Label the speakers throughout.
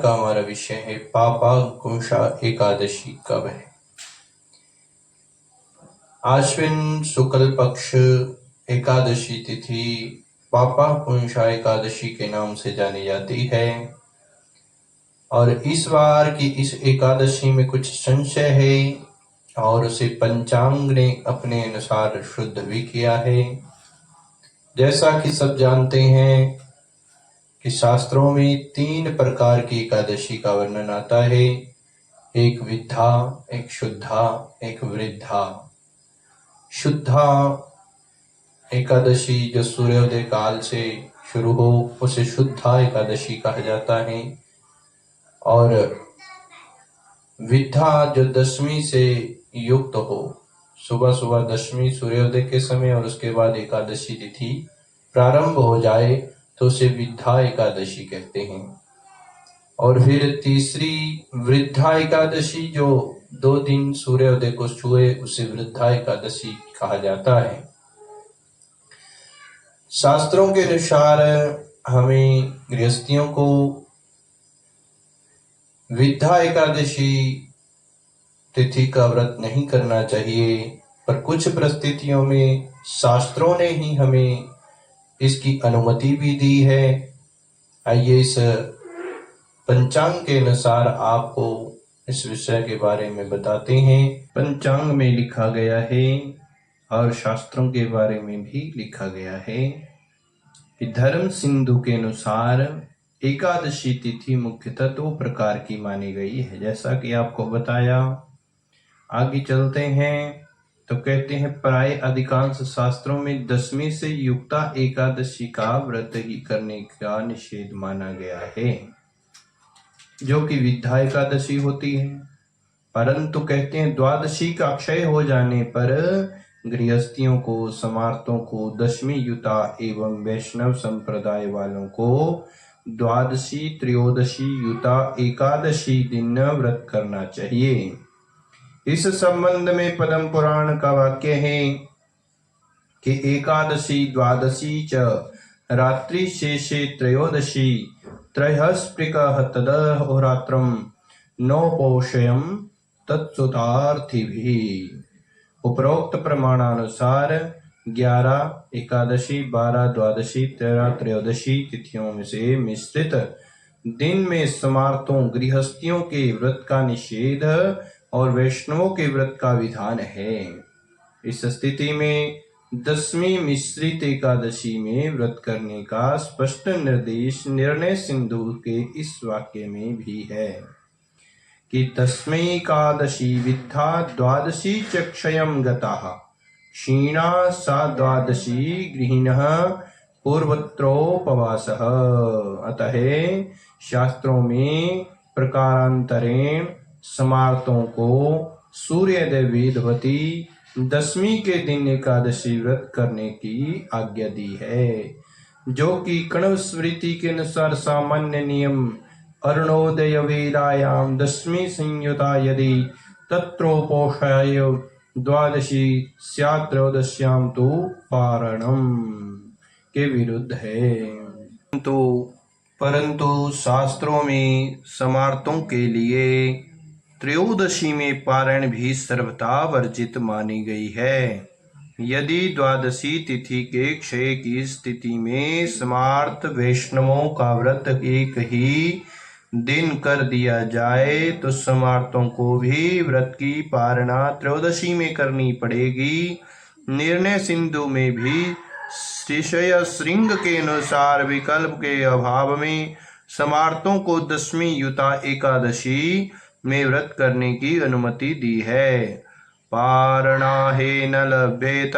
Speaker 1: का हमारा विषय है पापांकुशा एकादशी कब है। आश्विन शुक्ल पक्ष एकादशी तिथि पापांकुशा एकादशी के नाम से जानी जाती है और इस बार की इस एकादशी में कुछ संशय है और उसे पंचांग ने अपने अनुसार शुद्ध भी किया है। जैसा कि सब जानते हैं कि शास्त्रों में 3 प्रकार की एकादशी का वर्णन आता है, एक विद्धा, एक शुद्धा, एक वृद्धा। शुद्धा एकादशी जो सूर्योदय काल से शुरू हो उसे शुद्धा एकादशी कहा जाता है और विद्धा जो दशमी से युक्त हो, सुबह सुबह दशमी सूर्योदय के समय और उसके बाद एकादशी तिथि प्रारंभ हो जाए तो उसे विद्धा एकादशी कहते हैं। और फिर तीसरी वृद्धा एकादशी जो 2 दिन सूर्योदय को छुए उसे वृद्धा एकादशी कहा जाता है। शास्त्रों के अनुसार हमें गृहस्थियों को विद्धा एकादशी तिथि का व्रत नहीं करना चाहिए, पर कुछ परिस्थितियों में शास्त्रों ने ही हमें इसकी अनुमति भी दी है। आइए इस पंचांग के अनुसार आपको इस विषय के बारे में बताते हैं। पंचांग में लिखा गया है और शास्त्रों के बारे में भी लिखा गया है कि धर्म सिंधु के अनुसार एकादशी तिथि मुख्यतः 2 प्रकार की मानी गई है, जैसा कि आपको बताया। आगे चलते हैं तो कहते हैं प्राय अधिकांश शास्त्रों में दशमी से युक्ता एकादशी का व्रत ही करने का निषेध माना गया है, जो कि विद्या एकादशी होती है। परंतु कहते हैं द्वादशी का क्षय हो जाने पर गृहस्थियों को, समार्तों को, दशमी युता एवं वैष्णव संप्रदाय वालों को द्वादशी, त्रयोदशी, युता, एकादशी दिन व्रत करना चाहिए। इस संबंध में पद्म पुराण का वाक्य है कि एकादशी द्वादशी च रात्रि शेषे त्रयोदशी त्रयस्पृकः तदहोरात्रं नोपोषयम् तत्सुतार्थिभिः। उपरोक्त प्रमाणानुसार 11 एकादशी, 12 द्वादशी, 13 त्रयोदशी तिथियों में से मिश्रित दिन में समार्तों, गृहस्थियों के व्रत का निषेध और वैष्णवों के व्रत का विधान है। इस स्थिति में दशमी मिश्रित एकादशी में व्रत करने का स्पष्ट निर्देश निर्णय सिंधु के इस वाक्य में भी है कि तस्मै एकादशी विद्धा द्वादशी च क्षयं गताः क्षीणा सा द्वादशी गृहिणः पूर्वत्रोपवासः। अतः शास्त्रों में प्रकारांतरेण समार्तों को सूर्योदय वेदवती दशमी के दिन एकादशी व्रत करने की आज्ञा दी है, जो कि कण्व स्मृति के अनुसार सामान्य नियम अरुणोदय वेलायाम दशमी संयुता यदि तत्रोपोषाय द्वादशी स्यात् त्रयोदश्याम तो पारणम के विरुद्ध है। परंतु शास्त्रों में समार्तों के लिए त्रयोदशी में पारण भी सर्वथा वर्जित मानी गई है। यदि द्वादशी तिथि के क्षय की स्थिति में समार्त वैष्णवों का व्रत एक ही दिन कर दिया जाए तो समार्तों को भी व्रत की पारणा त्रयोदशी में करनी पड़ेगी। निर्णय सिंधु में भी शिष्य श्रृंग के अनुसार विकल्प के अभाव में समार्तों को दशमी युता एकादशी में व्रत करने की अनुमति दी है। पारणा हे न लभ्येत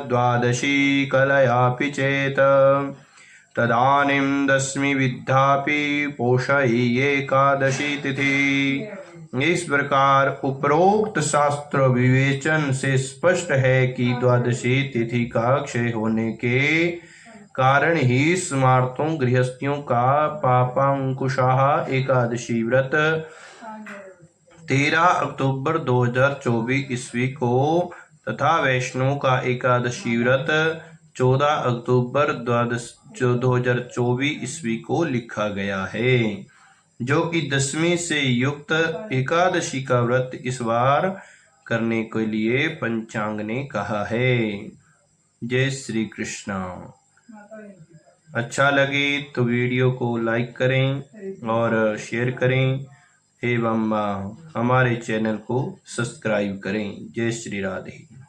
Speaker 1: द्वादशी कलयापि चेत तदानीं दशमी विद्यापि पोषयि एकादशी तिथि। इस प्रकार उपरोक्त शास्त्र विवेचन से स्पष्ट है कि द्वादशी तिथि का क्षय होने के कारण ही समार्तों गृहस्थियों का पापांकुशा एकादशी व्रत 13 अक्टूबर 2024 ईस्वी को तथा वैष्णव का एकादशी व्रत 14 अक्टूबर 2024 ईस्वी को लिखा गया है। जो कि 10वीं से युक्त एकादशी का व्रत इस बार करने के लिए पंचांग ने कहा है। जय श्री कृष्णा। अच्छा लगे तो वीडियो को लाइक करें और शेयर करें एवं हमारे चैनल को सब्सक्राइब करें। जय श्री राधे।